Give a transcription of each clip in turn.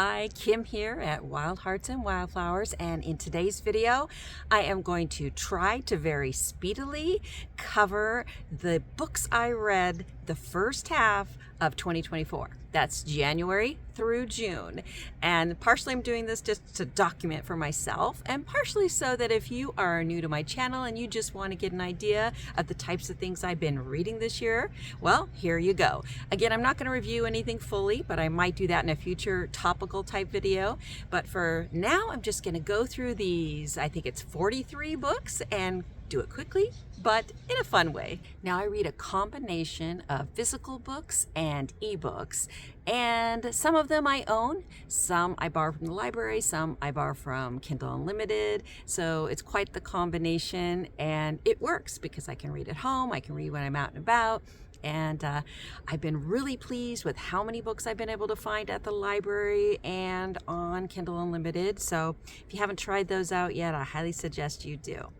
Hi, Kim here at Hearts and Wildflowers, and in today's video I am going to try to very speedily cover the books I read the first half of 2024. That's January through June, and partially I'm doing this just to document for myself, and partially so that if you are new to my channel and you just want to get an idea of the types of things I've been reading this year, well, here you go. Again, I'm not going to review anything fully, but I might do that in a future topical type video. But for now, I'm just going to go through these, I think it's 43 books, and do it quickly, but in a fun way. Now I read a combination of physical books and ebooks, and some of them I own, some I borrow from the library, some I borrow from Kindle Unlimited. So it's quite the combination, and it works because I can read at home, I can read when I'm out and about. And I've been really pleased with how many books I've been able to find at the library and on Kindle Unlimited. So if you haven't tried those out yet, I highly suggest you do.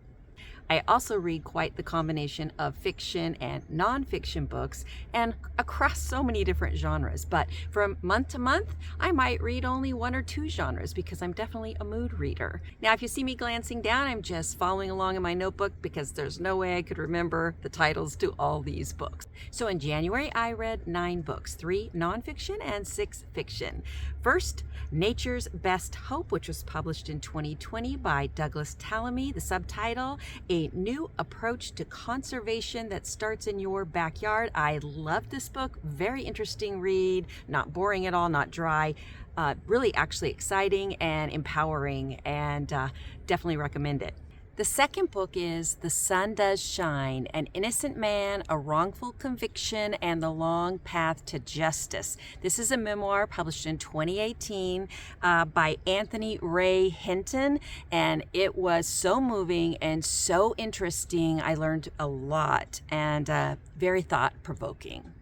I also read quite the combination of fiction and nonfiction books, and across so many different genres. But from month to month, I might read only one or two genres because I'm definitely a mood reader. Now, if you see me glancing down, I'm just following along in my notebook because there's no way I could remember the titles to all these books. So in January, I read 9 books, 3 nonfiction and 6 fiction. First, Nature's Best Hope, which was published in 2020 by Douglas Tallamy. The subtitle, A New Approach to Conservation That Starts in Your Backyard. I love this book. Very interesting read, not boring at all, not dry. Really actually exciting and empowering, and definitely recommend it. The second book is The Sun Does Shine, An Innocent Man, a Wrongful Conviction, and the Long Path to Justice. This is a memoir published in 2018 by Anthony Ray Hinton, and it was so moving and so interesting. I learned a lot, and very thought-provoking.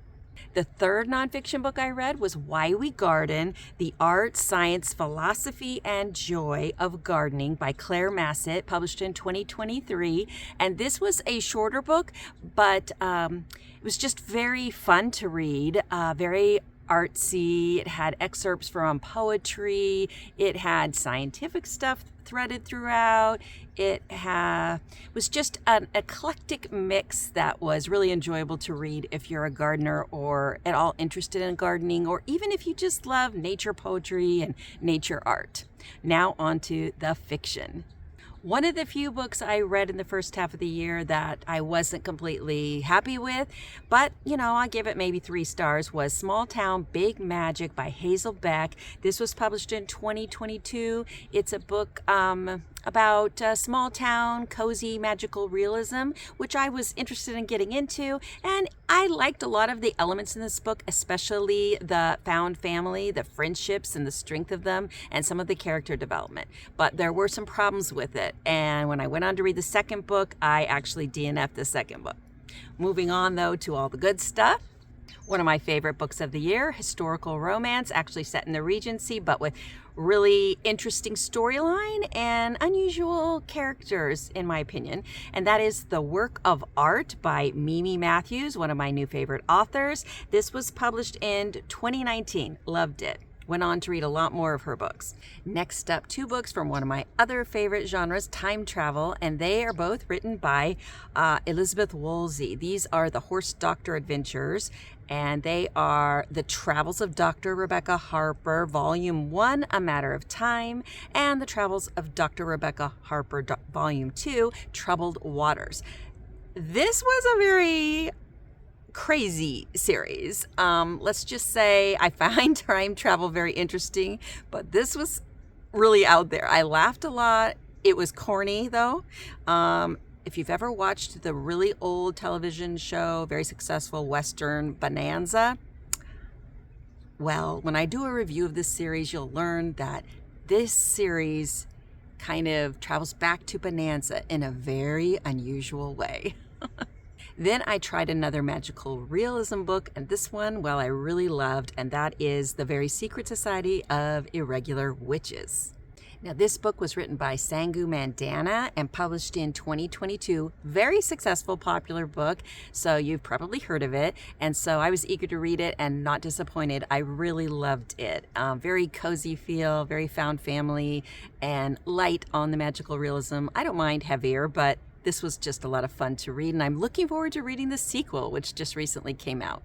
The third nonfiction book I read was Why We Garden, The Art, Science, Philosophy, and Joy of Gardening by Claire Massett, published in 2023. And this was a shorter book, but it was just very fun to read, very artsy. It had excerpts from poetry. It had scientific stuff threaded throughout. It was just an eclectic mix that was really enjoyable to read if you're a gardener or at all interested in gardening, or even if you just love nature poetry and nature art. Now on to the fiction. One of the few books I read in the first half of the year that I wasn't completely happy with, but I give it maybe 3 stars, was Small Town Big Magic by Hazel Beck. This was published in 2022. It's a book about small town, cozy, magical realism, which I was interested in getting into. And I liked a lot of the elements in this book, especially the found family, the friendships and the strength of them, and some of the character development. But there were some problems with it. And when I went on to read the second book, I actually DNF'd the second book. Moving on, though, to all the good stuff. One of my favorite books of the year, historical romance, actually set in the Regency, but with really interesting storyline and unusual characters, in my opinion. And that is The Work of Art by Mimi Matthews, one of my new favorite authors. This was published in 2019. Loved it. Went on to read a lot more of her books. Next up, 2 books from one of my other favorite genres, time travel, and they are both written by Elizabeth Woolsey. These are The Horse Doctor Adventures, and they are The Travels of Dr. Rebecca Harper, Volume 1, A Matter of Time, and The Travels of Dr. Rebecca Harper, Volume 2, Troubled Waters. This was a very crazy series. Let's just say I find time travel very interesting, but this was really out there. I laughed a lot. It was corny, though. If you've ever watched the really old television show, very successful Western Bonanza, well, when I do a review of this series, you'll learn that this series kind of travels back to Bonanza in a very unusual way. Then I tried another magical realism book, and this one, well, I really loved, and that is The Very Secret Society of Irregular Witches. Now, this book was written by Sangu Mandana and published in 2022. Very successful, popular book, so you've probably heard of it. And so I was eager to read it and not disappointed. I really loved it. Very cozy feel, very found family, and light on the magical realism. I don't mind heavier, but this was just a lot of fun to read, and I'm looking forward to reading the sequel, which just recently came out.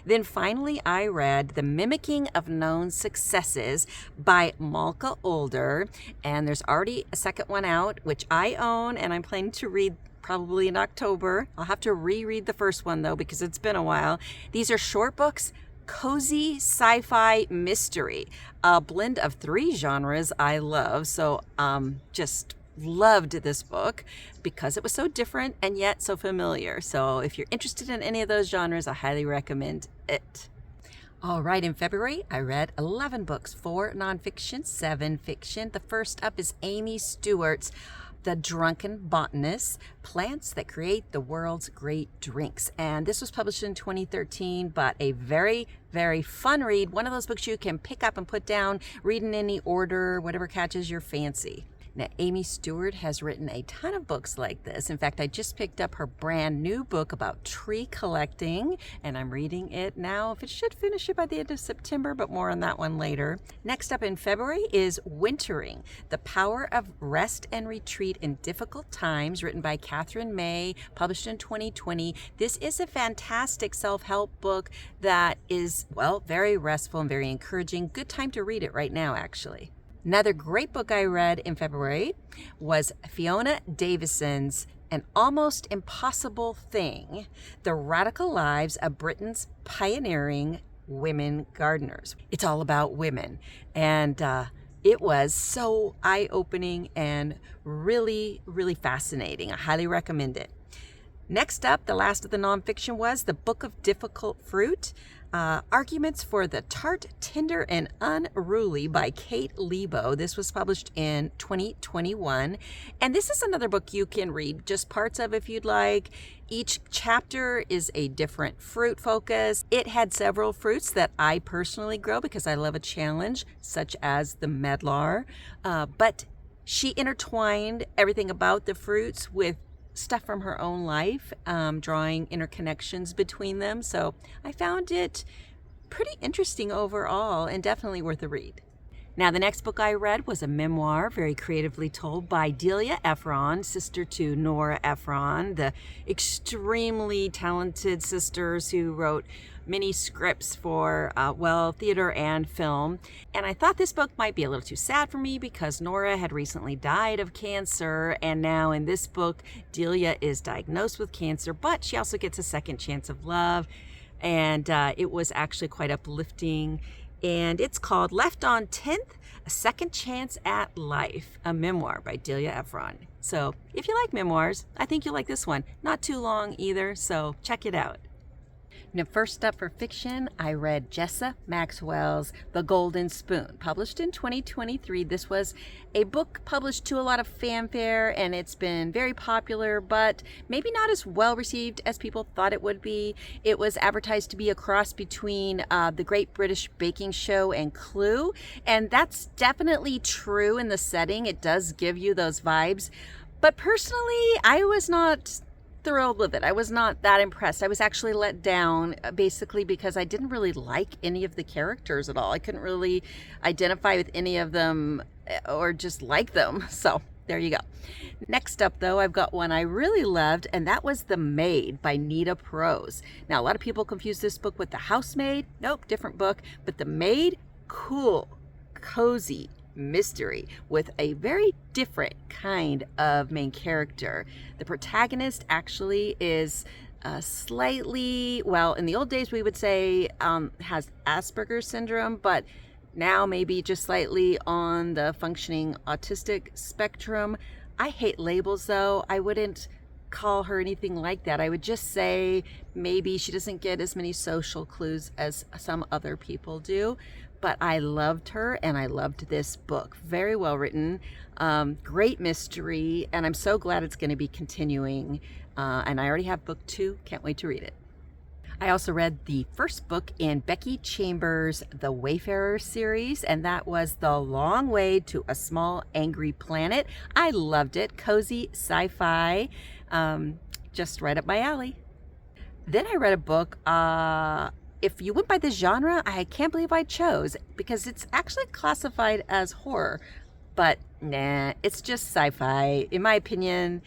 Then finally, I read The Mimicking of Known Successes by Malka Older, and there's already a second one out, which I own, and I'm planning to read probably in October. I'll have to reread the first one, though, because it's been a while. These are short books, cozy sci-fi mystery, a blend of 3 genres I love, so just loved this book because it was so different and yet so familiar. So if you're interested in any of those genres, I highly recommend it. All right, in February, I read 11 books, 4 nonfiction, 7 fiction. The first up is Amy Stewart's The Drunken Botanist, Plants That Create the World's Great Drinks. And this was published in 2013, but a very, very fun read. One of those books you can pick up and put down, read in any order, whatever catches your fancy. Now, Amy Stewart has written a ton of books like this. In fact, I just picked up her brand new book about tree collecting, and I'm reading it now. It should finish it by the end of September, but more on that one later. Next up in February is Wintering, The Power of Rest and Retreat in Difficult Times, written by Catherine May, published in 2020. This is a fantastic self-help book that is, well, very restful and very encouraging. Good time to read it right now, actually. Another great book I read in February was Fiona Davison's An Almost Impossible Thing, The Radical Lives of Britain's Pioneering Women Gardeners. It's all about women, and it was so eye-opening and really, really fascinating. I highly recommend it. Next up, the last of the nonfiction was The Book of Difficult Fruit, Arguments for the Tart, Tender, and Unruly by Kate Lebo. This was published in 2021. And this is another book you can read just parts of if you'd like. Each chapter is a different fruit focus. It had several fruits that I personally grow because I love a challenge, such as the medlar. But she intertwined everything about the fruits with stuff from her own life, drawing interconnections between them. So I found it pretty interesting overall and definitely worth a read. Now, the next book I read was a memoir, very creatively told, by Delia Ephron, sister to Nora Ephron, the extremely talented sisters who wrote many scripts for, theater and film. And I thought this book might be a little too sad for me because Nora had recently died of cancer, and now in this book, Delia is diagnosed with cancer, but she also gets a second chance of love, and it was actually quite uplifting. And it's called Left on 10th, A Second Chance at Life, a memoir by Delia Ephron. So if you like memoirs, I think you'll like this one. Not too long either, so check it out. Now, first up for fiction, I read Jessa Maxwell's The Golden Spoon, published in 2023. This was a book published to a lot of fanfare, and it's been very popular, but maybe not as well received as people thought it would be. It was advertised to be a cross between the Great British Baking Show and Clue, and that's definitely true in the setting. It does give you those vibes, but personally, I was not thrilled with it. I was not that impressed. I was actually let down basically because I didn't really like any of the characters at all. I couldn't really identify with any of them or just like them. So there you go. Next up, though, I've got one I really loved, and that was The Maid by Nita Prose. Now, a lot of people confuse this book with The Housemaid. Nope, different book. But The Maid, cool, cozy mystery with a very different kind of main character. The protagonist actually is slightly, well, in the old days we would say has Asperger's syndrome, but now maybe just slightly on the functioning autistic spectrum. I hate labels, though. I wouldn't call her anything like that. I would just say maybe she doesn't get as many social clues as some other people do. But I loved her, and I loved this book. Very well written, great mystery, and I'm so glad it's going to be continuing. And I already have book 2. Can't wait to read it. I also read the first book in Becky Chambers' The Wayfarer series, and that was The Long Way to a Small Angry Planet. I loved it. Cozy sci-fi, just right up my alley. Then I read a book, if you went by the genre, I can't believe I chose, because it's actually classified as horror, but nah, it's just sci-fi. In my opinion,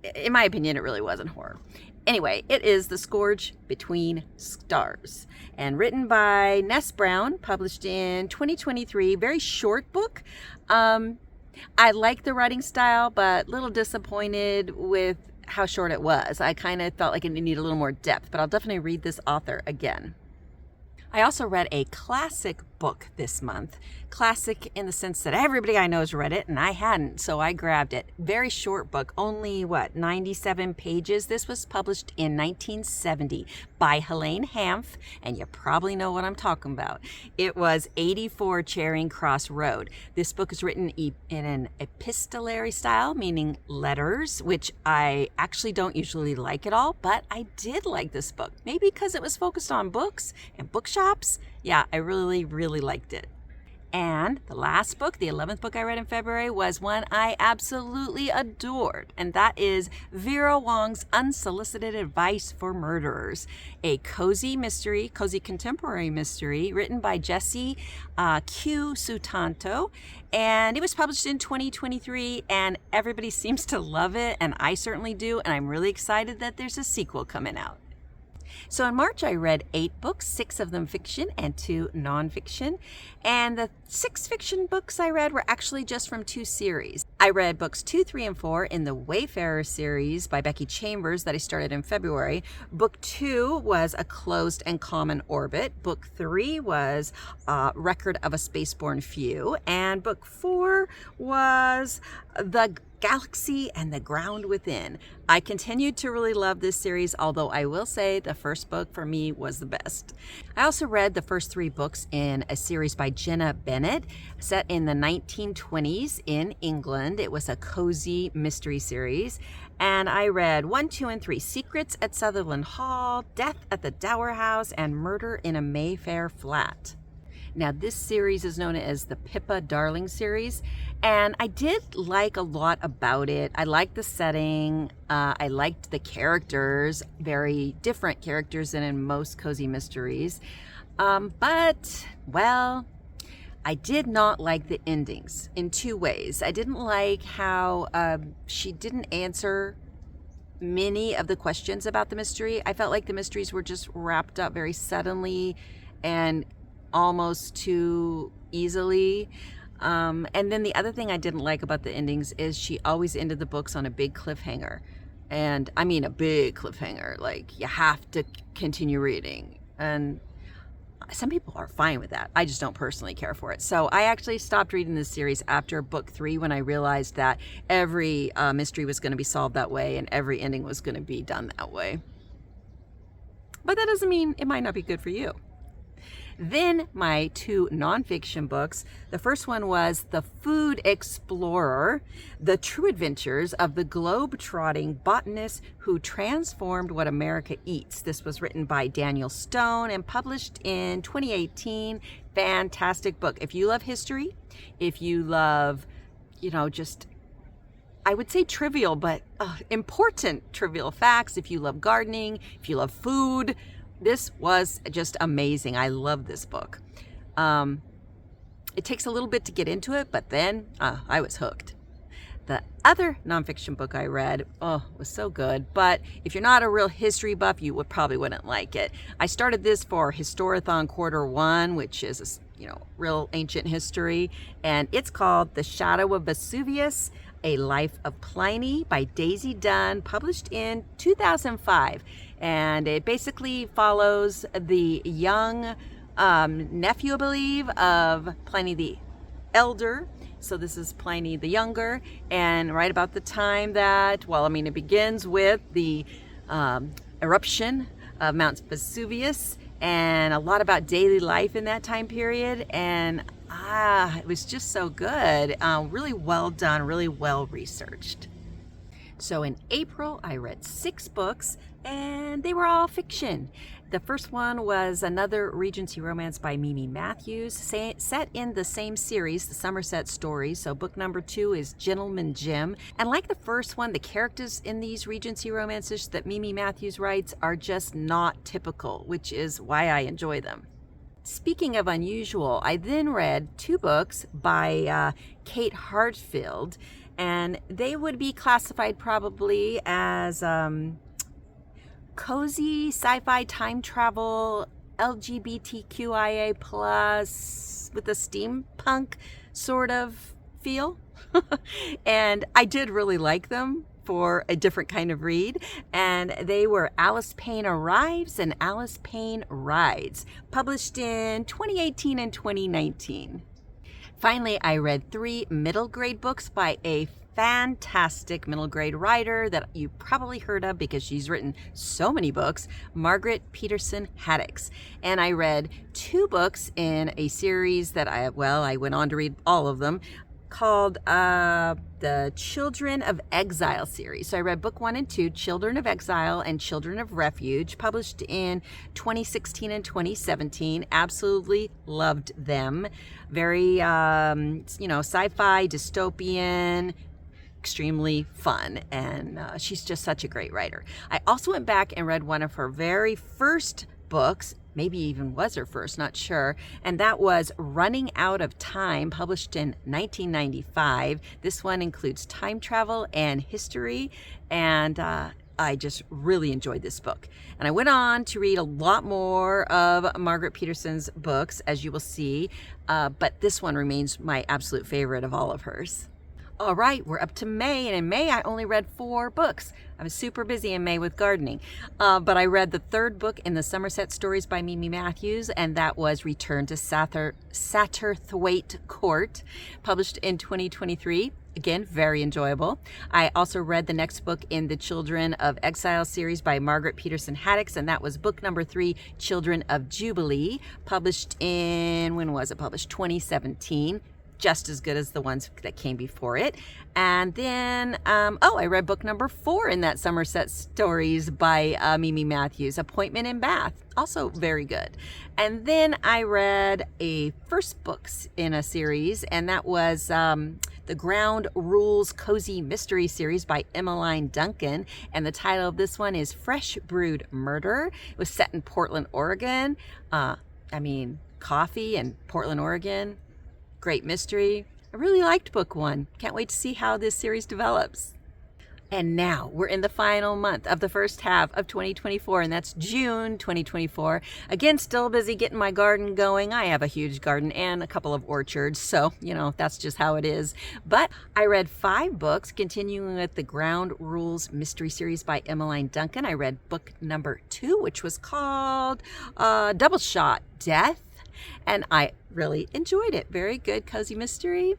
it really wasn't horror. Anyway, it is The Scourge Between Stars, and written by Ness Brown, published in 2023. Very short book. I like the writing style, but a little disappointed with how short it was. I kind of felt like it needed a little more depth, but I'll definitely read this author again. I also read a classic book this month. Classic in the sense that everybody I know has read it, and I hadn't, so I grabbed it. Very short book, only 97 pages. This was published in 1970 by Helene Hanff, and you probably know what I'm talking about. It was 84 Charing Cross Road. This book is written in an epistolary style, meaning letters, which I actually don't usually like at all, but I did like this book. Maybe because it was focused on books and bookshops. Yeah, I really liked it. And the last book, the 11th book I read in February, was one I absolutely adored, and that is Vera Wong's Unsolicited Advice for Murderers, a cozy contemporary mystery written by Jessie Q. Sutanto, and it was published in 2023, and everybody seems to love it, and I certainly do, and I'm really excited that there's a sequel coming out. So in March, I read 8 books, 6 of them fiction and 2 nonfiction. And the 6 fiction books I read were actually just from 2 series. I read books 2, 3, and 4 in the Wayfarer series by Becky Chambers that I started in February. Book 2 was A Closed and Common Orbit. Book 3 was Record of a Spaceborne Few. And book 4 was The Galaxy and the Ground Within. I continued to really love this series, although I will say the first book for me was the best. I also read the first 3 books in a series by Jenna Bennett, set in the 1920s in England. It was a cozy mystery series. And I read 1, 2, and 3, Secrets at Sutherland Hall, Death at the Dower House, and Murder in a Mayfair Flat. Now, this series is known as the Pippa Darling series, and I did like a lot about it. I liked the setting. I liked the characters, very different characters than in most cozy mysteries. But, well, I did not like the endings in 2 ways. I didn't like how she didn't answer many of the questions about the mystery. I felt like the mysteries were just wrapped up very suddenly and almost too easily. And then the other thing I didn't like about the endings is she always ended the books on a big cliffhanger. And I mean a big cliffhanger, like you have to continue reading. And some people are fine with that. I just don't personally care for it. So I actually stopped reading this series after book 3 when I realized that every mystery was going to be solved that way and every ending was going to be done that way. But that doesn't mean it might not be good for you. Then my 2 nonfiction books. The first one was The Food Explorer, The True Adventures of the Globe-Trotting Botanist Who Transformed What America Eats. This was written by Daniel Stone and published in 2018. Fantastic book. If you love history, if you love, just, I would say trivial, but important trivial facts, if you love gardening, if you love food, this was just amazing. I love this book. It takes a little bit to get into it, but then I was hooked. The other nonfiction book I read, was so good. But if you're not a real history buff, you probably wouldn't like it. I started this for Historathon Quarter 1, which is, real ancient history. And it's called The Shadow of Vesuvius, A Life of Pliny by Daisy Dunn, published in 2005. And it basically follows the young nephew, I believe, of Pliny the Elder. So this is Pliny the Younger, and right about the time that, it begins with the eruption of Mount Vesuvius, and a lot about daily life in that time period. And it was just so good. Really well done, really well researched. So in April, I read 6 books, and they were all fiction. The first one was another Regency romance by Mimi Matthews, set in the same series, the Somerset Stories. So book number 2 is Gentleman Jim. And like the first one, the characters in these Regency romances that Mimi Matthews writes are just not typical, which is why I enjoy them. Speaking of unusual, I then read 2 books by Kate Hartfield, and they would be classified probably as cozy sci-fi time travel, LGBTQIA plus with a steampunk sort of feel. And I did really like them for a different kind of read, and they were Alice Payne Arrives and Alice Payne Rides, published in 2018 and 2019. Finally, I read 3 middle grade books by a fantastic middle grade writer that you probably heard of because she's written so many books, Margaret Peterson Haddix. And I read 2 books in a series that I went on to read all of them, called the Children of Exile series. So I read book 1 and 2, Children of Exile and Children of Refuge, published in 2016 and 2017. Absolutely loved them. Very, sci-fi, dystopian, extremely fun, and she's just such a great writer. I also went back and read one of her very first books, maybe even was her first, not sure, and that was Running Out of Time, published in 1995. This one includes time travel and history, and I just really enjoyed this book. And I went on to read a lot more of Margaret Peterson's books, as you will see, but this one remains my absolute favorite of all of hers. All right, we're up to May, and in May I only read 4 books. I was super busy in May with gardening, but I read the 3rd book in the Somerset Stories by Mimi Matthews, and that was Return to Satterthwaite Court, published in 2023. Again, very enjoyable. I also read the next book in the Children of Exile series by Margaret Peterson Haddix, and that was book number 3, Children of Jubilee, published in, when was it published? 2017. Just as good as the ones that came before it. And then, I read book number 4 in that Somerset Stories by Mimi Matthews, Appointment in Bath, also very good. And then I read a first books in a series, and that was the Ground Rules Cozy Mystery series by Emmeline Duncan. And the title of this one is Fresh Brewed Murder. It was set in Portland, Oregon. Coffee and Portland, Oregon. Great mystery. I really liked book 1. Can't wait to see how this series develops. And now we're in the final month of the first half of 2024, and that's June 2024. Again, still busy getting my garden going. I have a huge garden and a couple of orchards, so, that's just how it is. But I read 5 books, continuing with the Ground Rules Mystery Series by Emmeline Duncan. I read book number 2, which was called Double Shot Death. And I really enjoyed it. Very good, cozy mystery.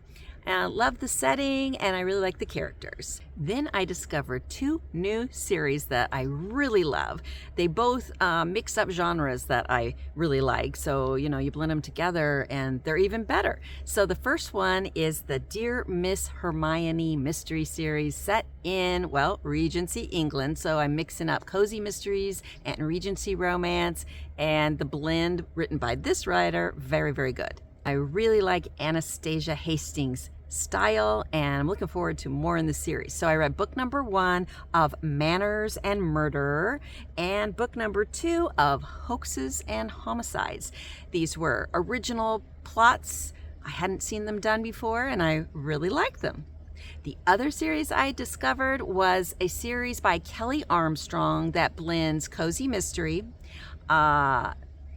And I love the setting, and I really like the characters. Then I discovered 2 new series that I really love. They both mix up genres that I really like. So, you blend them together and they're even better. So the first one is the Dear Miss Hermione mystery series set in, Regency, England. So I'm mixing up cozy mysteries and Regency romance, and the blend written by this writer, very, very good. I really like Anastasia Hastings' style, and I'm looking forward to more in the series. So I read book number 1 of Manners and Murder and book number 2 of Hoaxes and Homicides. These were original plots. I hadn't seen them done before, and I really liked them. The other series I discovered was a series by Kelly Armstrong that blends cozy mystery,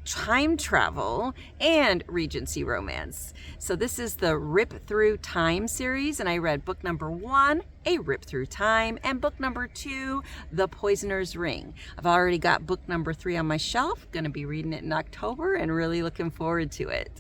time travel, and Regency romance. So this is the Rip Through Time series, and I read book number 1, A Rip Through Time, and book number 2, The Poisoner's Ring. I've already got book number 3 on my shelf, going to be reading it in October and really looking forward to it.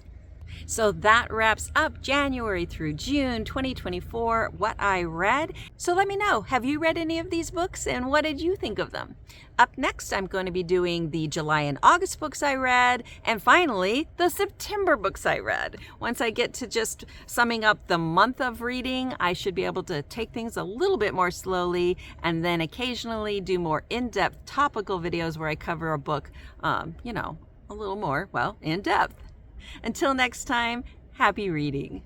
So that wraps up January through June 2024, what I read. So let me know, have you read any of these books and what did you think of them? Up next, I'm going to be doing the July and August books I read, and finally, the September books I read. Once I get to just summing up the month of reading, I should be able to take things a little bit more slowly and then occasionally do more in-depth topical videos where I cover a book, a little more, in depth. Until next time, happy reading.